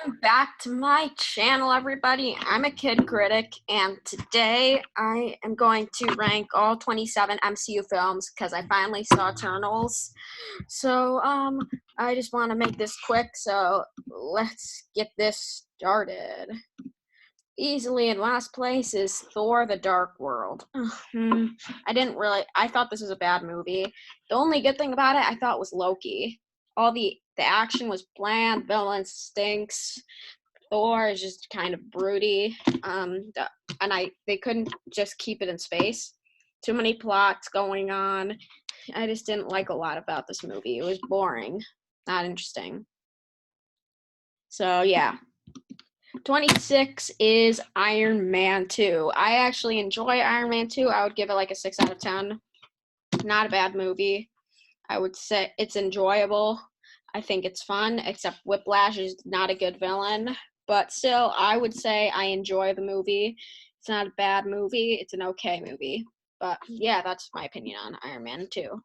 Welcome back to my channel, everybody. I'm a kid critic, and today I am going to rank all 27 MCU films because I finally saw Eternals. So, I just want to make this quick, so let's get this started. Easily in last place is Thor: The Dark World. I thought this was a bad movie. The only good thing about it, I thought, was Loki. All the action was bland, villain stinks. Thor is just kind of broody. They couldn't just keep it in space. Too many plots going on. I just didn't like a lot about this movie. It was boring, not interesting. So yeah. 26 is Iron Man 2. I actually enjoy Iron Man 2. I would give it like a 6 out of 10. Not a bad movie. I would say it's enjoyable. I think it's fun, except Whiplash is not a good villain. But still, I would say I enjoy the movie. It's not a bad movie. It's an okay movie. But yeah, that's my opinion on Iron Man 2.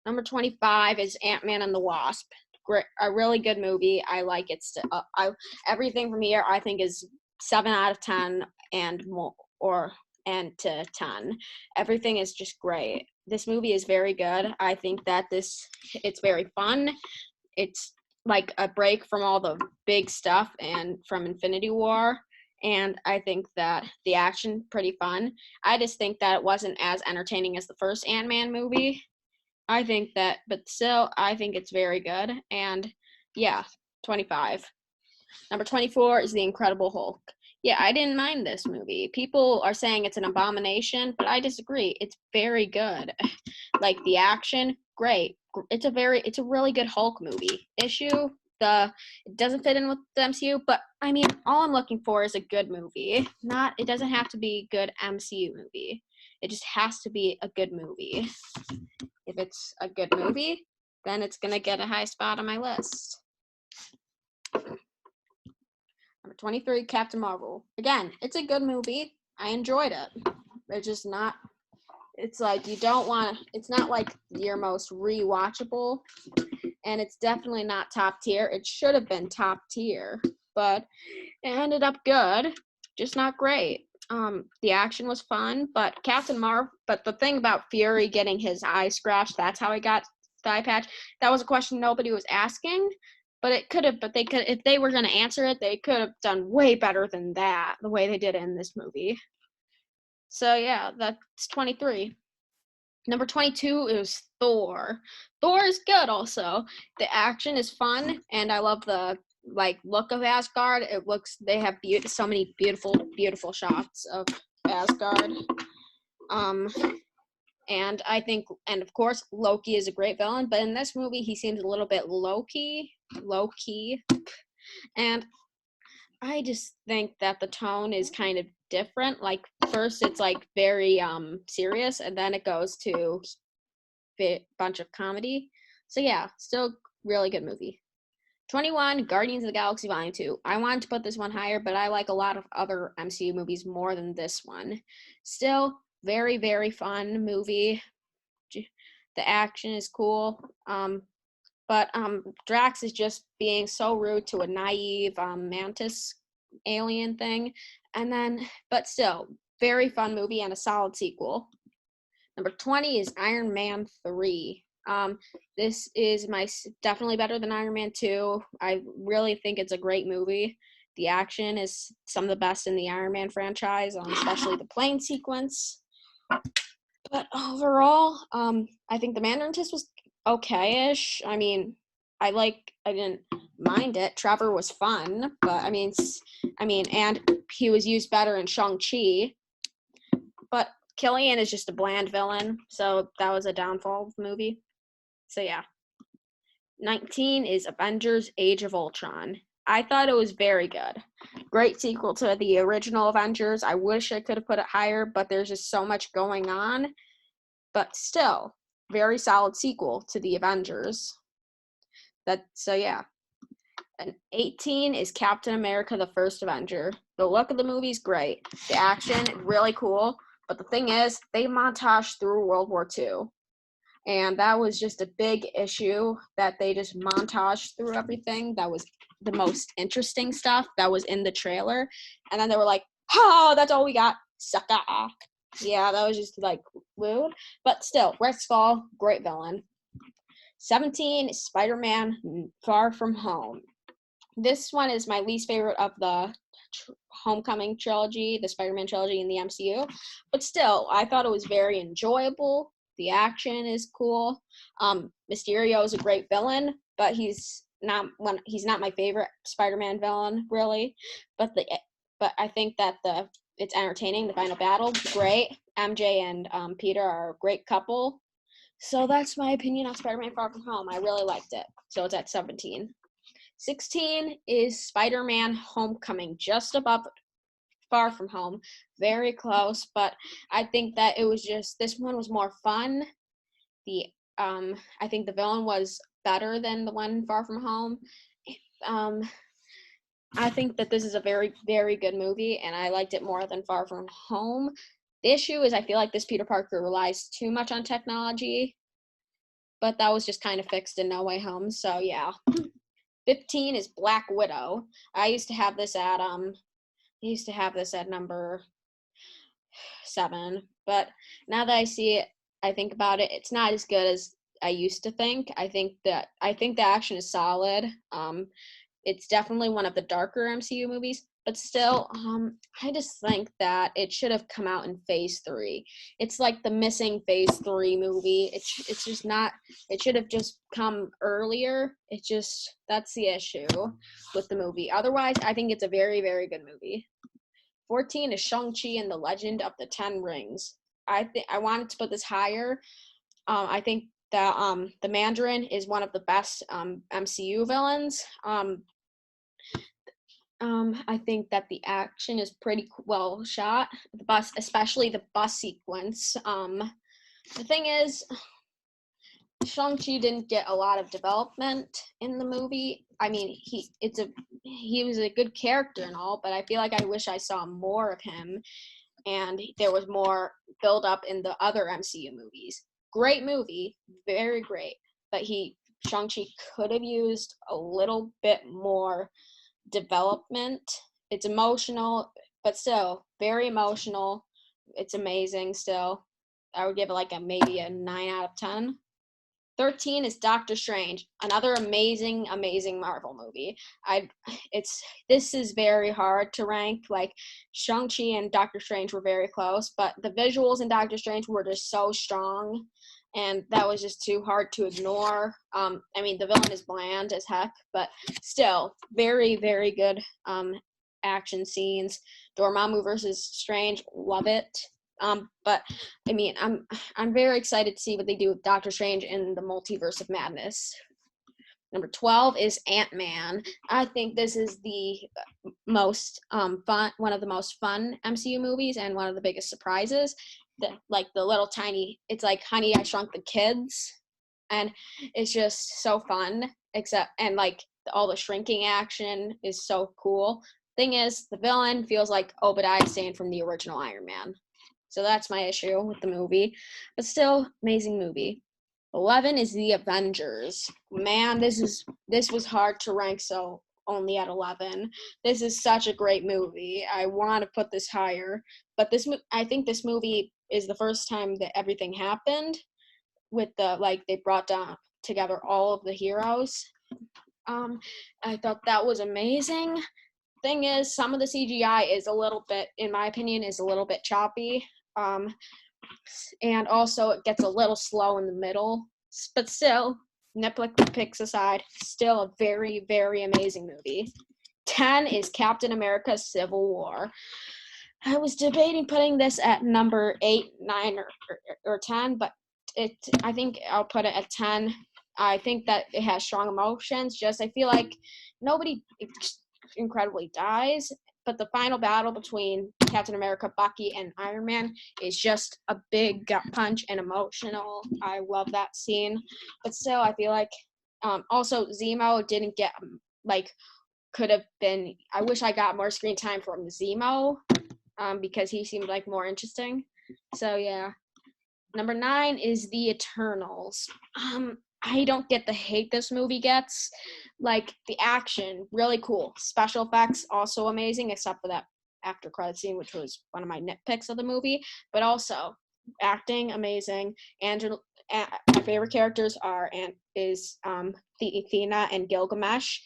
Number 25 is Ant-Man and the Wasp. Great, a really good movie. I like it. Everything from here I think is 7 out of 10 and more, to 10. Everything is just great. This movie is very good. I think that it's very fun. It's like a break from all the big stuff and from Infinity War. And I think that the action pretty fun. I just think that it wasn't as entertaining as the first Ant-Man movie. I think that, but still, I think it's very good. And yeah, 25. Number 24 is The Incredible Hulk. Yeah, I didn't mind this movie. People are saying it's an abomination, but I disagree. It's very good. Like the action, great. It's a really good Hulk movie. It doesn't fit in with the MCU, but I mean, all I'm looking for is a good movie. It doesn't have to be a good MCU movie. It just has to be a good movie. If it's a good movie, then it's going to get a high spot on my list. Number 23, Captain Marvel. Again, it's a good movie. I enjoyed it. It's just not, it's like it's not like your most rewatchable, and it's definitely not top tier. It should have been top tier, but it ended up good, just not great. The action was fun, but but the thing about Fury getting his eye scratched, that's how he got the eye patch. That was a question nobody was asking, but if they were going to answer it, they could have done way better than that, the way they did it in this movie. So yeah, that's 23. Number 22 is Thor. Thor is good also. The action is fun, and I love the look of Asgard. They have so many beautiful shots of Asgard. And I think, and of course, Loki is a great villain, but in this movie he seems a little bit low key, and I just think that the tone is kind of different. Like first it's like very serious, and then it goes to a bunch of comedy. So yeah, still really good movie. 21, Guardians of the Galaxy Volume 2. I wanted to put this one higher, but I like a lot of other MCU movies more than this one. Still, very, very fun movie. The action is cool. But Drax is just being so rude to a naive mantis alien thing. But still, very fun movie and a solid sequel. Number 20 is Iron Man 3. This is definitely better than Iron Man 2. I really think it's a great movie. The action is some of the best in the Iron Man franchise, especially the plane sequence. But overall, I think the Mandarin-tist was okay-ish. I mean, I didn't mind it. Trevor was fun, but and he was used better in Shang-CHI. But Killian is just a bland villain, so that was a downfall of the movie. So yeah. 19 is Avengers: Age of Ultron. I thought it was very good. Great sequel to the original Avengers. I wish I could have put it higher, but there's just so much going on. But still, very solid sequel to the Avengers. So yeah. And 18 is Captain America: The First Avenger. The look of the movie is great. The action, really cool. But the thing is, they montage through World War II. and that was just a big issue that they just montaged through everything. That was the most interesting stuff that was in the trailer, and then they were like, "Oh, that's all we got, sucker." Yeah, that was just like rude, but still, Red Skull, great villain. 17 is Spider-Man Far From Home. This one is my least favorite of the Homecoming trilogy, the Spider-Man trilogy in the MCU, but still, I thought it was very enjoyable. The action is cool. Mysterio is a great villain, but he's not my favorite Spider-Man villain, really. But I think that it's entertaining. The final battle, great. MJ and Peter are a great couple. So that's my opinion on Spider-Man Far From Home. I really liked it. So it's at 17. 16 is Spider-Man Homecoming, just above Far From Home. Very close, but I think that it was just, this one was more fun. I think the villain was better than the one Far From Home. I think that this is a very, very good movie, and I liked it more than Far From Home. The issue is I feel like this Peter Parker relies too much on technology, but that was just kind of fixed in No Way Home, so yeah. 15 is Black Widow. I used to have this at number 7, but now that I see it, I think about it, it's not as good as I used to think. I think the action is solid. It's definitely one of the darker MCU movies, but still, I just think that it should have come out in Phase 3. It's like the missing Phase 3 movie. It's just not. It should have just come earlier. That's the issue with the movie. Otherwise, I think it's a very, very good movie. 14 is Shang-Chi and the Legend of the Ten Rings. I wanted to put this higher. I think that the Mandarin is one of the best MCU villains. I think that the action is pretty well shot. Especially the bus sequence. The thing is, Shang-Chi didn't get a lot of development in the movie. I mean, he was a good character and all, but I feel like I wish I saw more of him, and there was more build up in the other MCU movies. Great movie, very great, but Shang-Chi could have used a little bit more development. It's emotional, but still very emotional. It's amazing still. I would give it like maybe a 9 out of 10. 13 is Doctor Strange, another amazing, amazing Marvel movie. This is very hard to rank. Like, Shang-Chi and Doctor Strange were very close, but the visuals in Doctor Strange were just so strong, and that was just too hard to ignore. I mean, the villain is bland as heck, but still, very, very good action scenes. Dormammu versus Strange, love it. But I mean, I'm very excited to see what they do with Doctor Strange in the Multiverse of Madness. Number 12 is Ant-Man. I think this is the most fun, one of the most fun MCU movies, and one of the biggest surprises. The little tiny, it's like Honey, I Shrunk the Kids, and it's just so fun. And like all the shrinking action is so cool. Thing is, the villain feels like Obadiah Stane from the original Iron Man. So that's my issue with the movie. But still, amazing movie. 11 is The Avengers. Man, this was hard to rank, so only at 11. This is such a great movie. I want to put this higher. But I think this movie is the first time that everything happened with they brought together all of the heroes. I thought that was amazing. Thing is, some of the CGI is a little bit, in my opinion, is a little bit choppy. And also it gets a little slow in the middle, but still, nitpicks aside, still a very, very amazing movie. 10 is Captain America Civil War. I was debating putting this at number 8, 9, or 10, but I think I'll put it at 10. I think that it has strong emotions. I feel like nobody incredibly dies, but the final battle between Captain America, Bucky, and Iron Man is just a big gut punch and emotional. I love that scene. But still, I feel like also Zemo didn't get could have been. I wish I got more screen time from Zemo because he seemed like more interesting. So yeah. Number 9 is The Eternals. I don't get the hate this movie gets. Like, the action, really cool. Special effects, also amazing, except for that after credit scene, which was one of my nitpicks of the movie. But also, acting, amazing. My favorite characters is the Athena and Gilgamesh.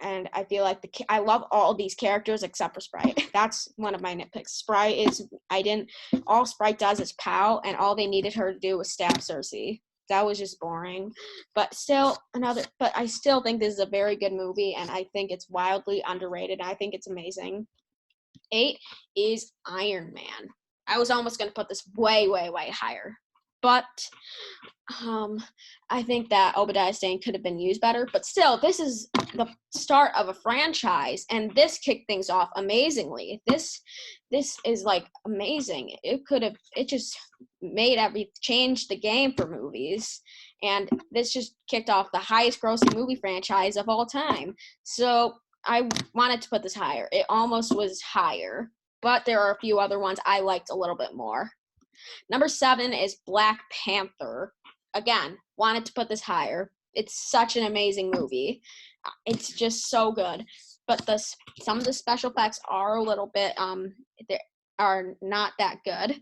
And I feel like I love all these characters except for Sprite. That's one of my nitpicks. All Sprite does is pow, and all they needed her to do was stab Cersei. That was just boring. But I still think this is a very good movie, and I think it's wildly underrated. I think it's amazing. 8 is Iron Man. I was almost going to put this way, way, way higher. But I think that Obadiah Stane could have been used better. But still, this is the start of a franchise, and this kicked things off amazingly. This is like amazing. It just changed the game for movies, and this just kicked off the highest grossing movie franchise of all time. So I wanted to put this higher. It almost was higher, but there are a few other ones I liked a little bit more. Number 7 is Black Panther. Again, wanted to put this higher. It's such an amazing movie. It's just so good. But some of the special effects are a little bit they are not that good,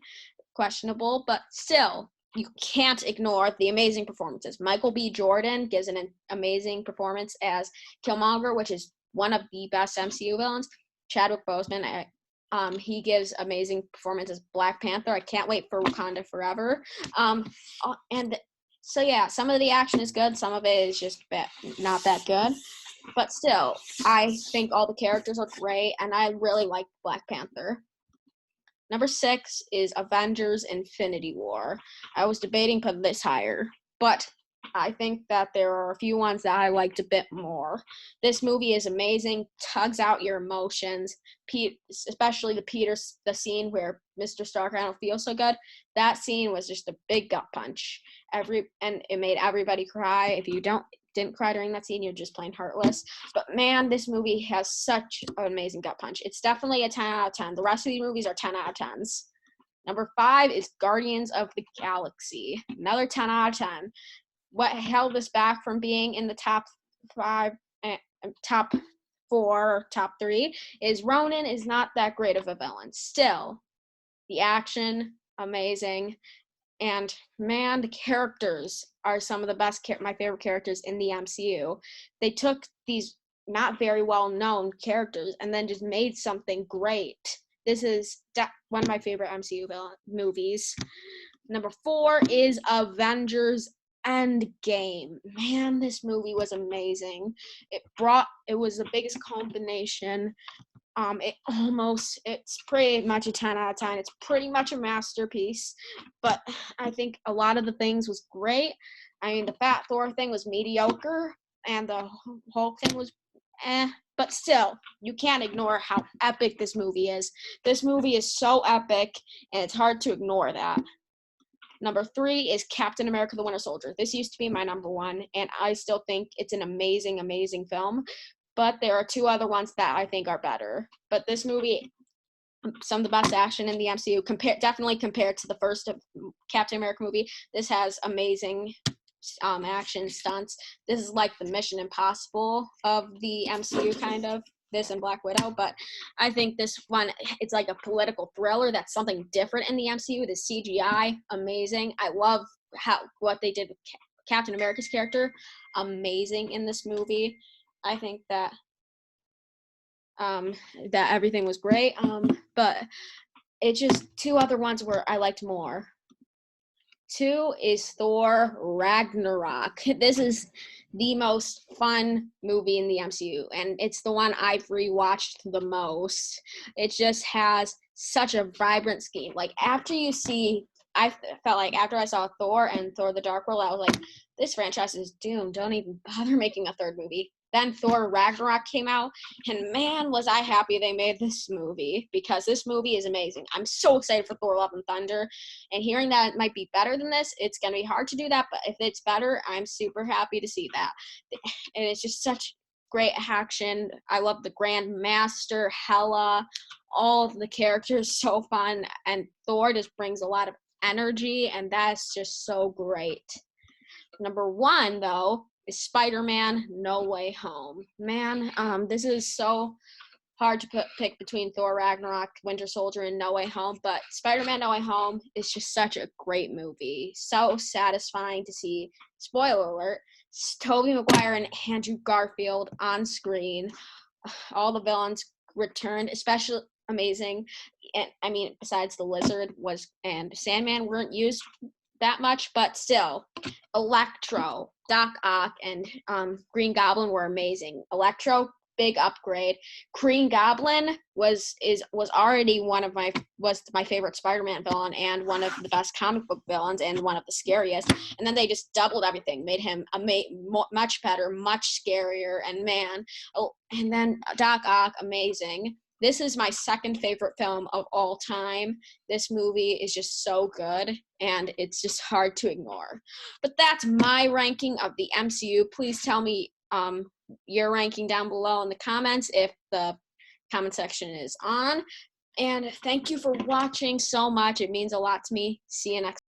questionable. But still, you can't ignore the amazing performances. Michael B. Jordan gives an amazing performance as Killmonger, which is one of the best MCU villains. Chadwick Boseman, he gives amazing performance as Black Panther. I can't wait for Wakanda Forever. And so yeah, some of the action is good, some of it is just not that good. But still, I think all the characters are great, and I really like Black Panther. Number 6 is Avengers Infinity War. I was debating putting this higher, but I think that there are a few ones that I liked a bit more. This movie is amazing, tugs out your emotions, especially the scene where Mr. Stark, I don't feel so good. That scene was just a big gut punch. And it made everybody cry. If you didn't cry during that scene, you're just plain heartless. But man, this movie has such an amazing gut punch. It's definitely a 10 out of 10. The rest of these movies are 10 out of 10s. Number 5 is Guardians of the Galaxy. Another 10 out of 10. What held us back from being in the top 4, top 3 is Ronan is not that great of a villain. Still, the action, amazing. And man, the characters are some of the best, my favorite characters in the MCU. They took these not very well-known characters and then just made something great. This is one of my favorite MCU movies. Number 4 is Avengers Endgame. Man, this movie was amazing. It was the biggest combination. It's pretty much a 10 out of 10. It's pretty much a masterpiece, but I think a lot of the things was great. I mean, the Fat Thor thing was mediocre, and the Hulk thing was but still, you can't ignore how epic this movie is. This movie is so epic, and it's hard to ignore that. Number 3 is Captain America: The Winter Soldier. This used to be my number 1, and I still think it's an amazing, amazing film. But there are 2 other ones that I think are better. But this movie, some of the best action in the MCU, definitely compared to the first Captain America movie. This has amazing action stunts. This is like the Mission Impossible of the MCU, kind of. This and Black Widow, but I think this one, it's like a political thriller that's something different in the MCU. The CGI, amazing. I love what they did with Captain America's character, amazing in this movie. I think that that everything was great, but it's just 2 other ones where I liked more. 2 is Thor Ragnarok. This is the most fun movie in the MCU, and it's the one I've rewatched the most. It just has such a vibrant scheme. Like, I felt like after I saw Thor and Thor: The Dark World, I was like, this franchise is doomed. Don't even bother making a 3rd movie. Then Thor Ragnarok came out, and man, was I happy they made this movie, because this movie is amazing. I'm so excited for Thor: Love and Thunder, and hearing that it might be better than this, it's going to be hard to do that, but if it's better, I'm super happy to see that. And it's just such great action. I love the Grand Master, Hela, all of the characters, so fun, and Thor just brings a lot of energy, and that's just so great. Number 1, though, is Spider-Man No Way Home. Man, this is so hard to pick between Thor Ragnarok, Winter Soldier, and No Way Home, but Spider-Man No Way Home is just such a great movie. So satisfying to see, spoiler alert, Tobey Maguire and Andrew Garfield on screen. All the villains returned, especially amazing. And I mean, besides the Lizard and Sandman weren't used that much, but still, Electro, Doc Ock, and Green Goblin were amazing. Electro, big upgrade. Green Goblin was already was my favorite Spider-Man villain and one of the best comic book villains and one of the scariest. And then they just doubled everything, made him much better, much scarier, and and then Doc Ock, amazing. This is my second favorite film of all time. This movie is just so good, and it's just hard to ignore. But that's my ranking of the MCU. Please tell me your ranking down below in the comments if the comment section is on. And thank you for watching so much. It means a lot to me. See you next time.